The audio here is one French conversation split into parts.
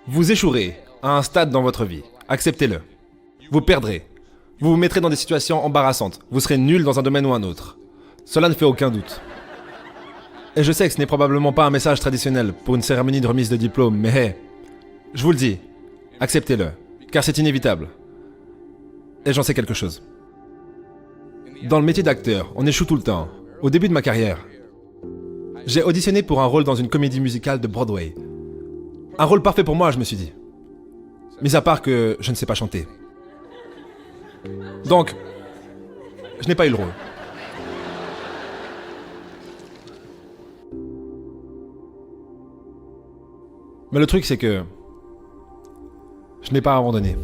Vous échouerez à un stade dans votre vie. Acceptez-le. Vous perdrez. Vous vous mettrez dans des situations embarrassantes. Vous serez nul dans un domaine ou un autre. Cela ne fait aucun doute. Et je sais que ce n'est probablement pas un message traditionnel pour une cérémonie de remise de diplôme, mais hey, je vous le dis, acceptez-le, car c'est inévitable. Et j'en sais quelque chose. Dans le métier d'acteur, on échoue tout le temps. Au début de ma carrière, j'ai auditionné pour un rôle dans une comédie musicale de Broadway. Un rôle parfait pour moi, je me suis dit. Mis à part que je ne sais pas chanter. Donc, je n'ai pas eu le rôle. Mais le truc, c'est que je n'ai pas abandonné.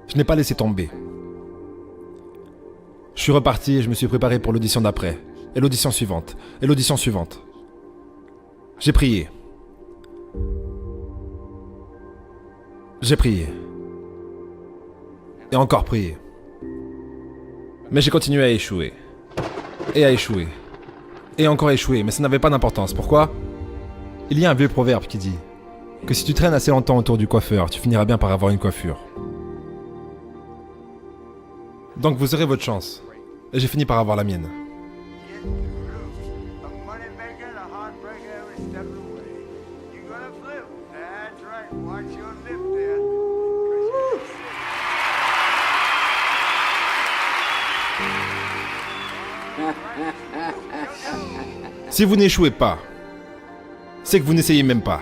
Je n'ai pas laissé tomber. Je suis reparti et je me suis préparé pour l'audition d'après. Et l'audition suivante. Et l'audition suivante. J'ai prié. J'ai prié. Et encore prié. Mais j'ai continué à échouer. Et à échouer. Et encore échouer, mais ça n'avait pas d'importance. Pourquoi ? Il y a un vieux proverbe qui dit que si tu traînes assez longtemps autour du coiffeur, tu finiras bien par avoir une coiffure. Donc vous aurez votre chance. Et j'ai fini par avoir la mienne. Si vous n'échouez pas, c'est que vous n'essayez même pas.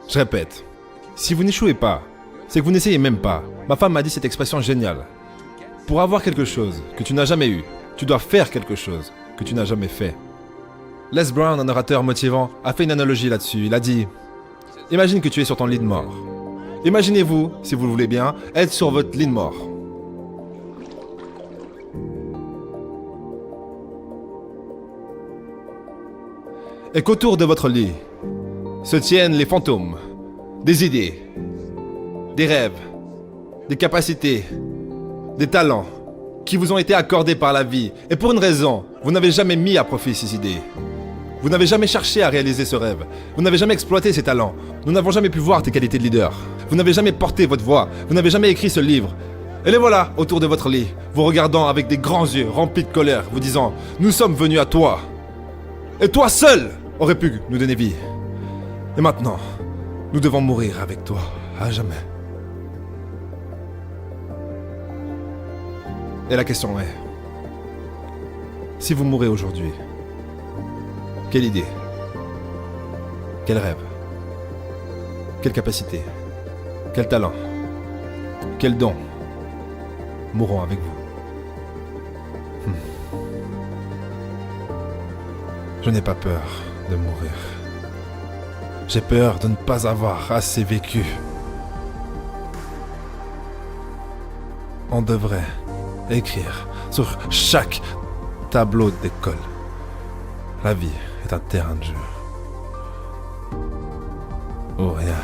Je répète, si vous n'échouez pas, c'est que vous n'essayez même pas. Ma femme m'a dit cette expression géniale. Pour avoir quelque chose que tu n'as jamais eu, tu dois faire quelque chose que tu n'as jamais fait. Les Brown, un orateur motivant, a fait une analogie là-dessus. Il a dit, imagine que tu es sur ton lit de mort. Imaginez-vous, si vous le voulez bien, être sur votre lit de mort. Et qu'autour de votre lit se tiennent les fantômes, des idées, des rêves, des capacités, des talents qui vous ont été accordés par la vie. Et pour une raison, vous n'avez jamais mis à profit ces idées. Vous n'avez jamais cherché à réaliser ce rêve. Vous n'avez jamais exploité ces talents. Nous n'avons jamais pu voir tes qualités de leader. Vous n'avez jamais porté votre voix. Vous n'avez jamais écrit ce livre. Et les voilà, autour de votre lit, vous regardant avec des grands yeux remplis de colère, vous disant « Nous sommes venus à toi. Et toi seul aurais pu nous donner vie. Et maintenant, nous devons mourir avec toi, à jamais. » Et la question est, si vous mourrez aujourd'hui, quelle idée, quel rêve, quelle capacité, quel talent, quel don mourront avec vous? Je n'ai pas peur de mourir. J'ai peur de ne pas avoir assez vécu. On devrait écrire sur chaque tableau d'école. La vie est un terrain de jeu. Oh rien.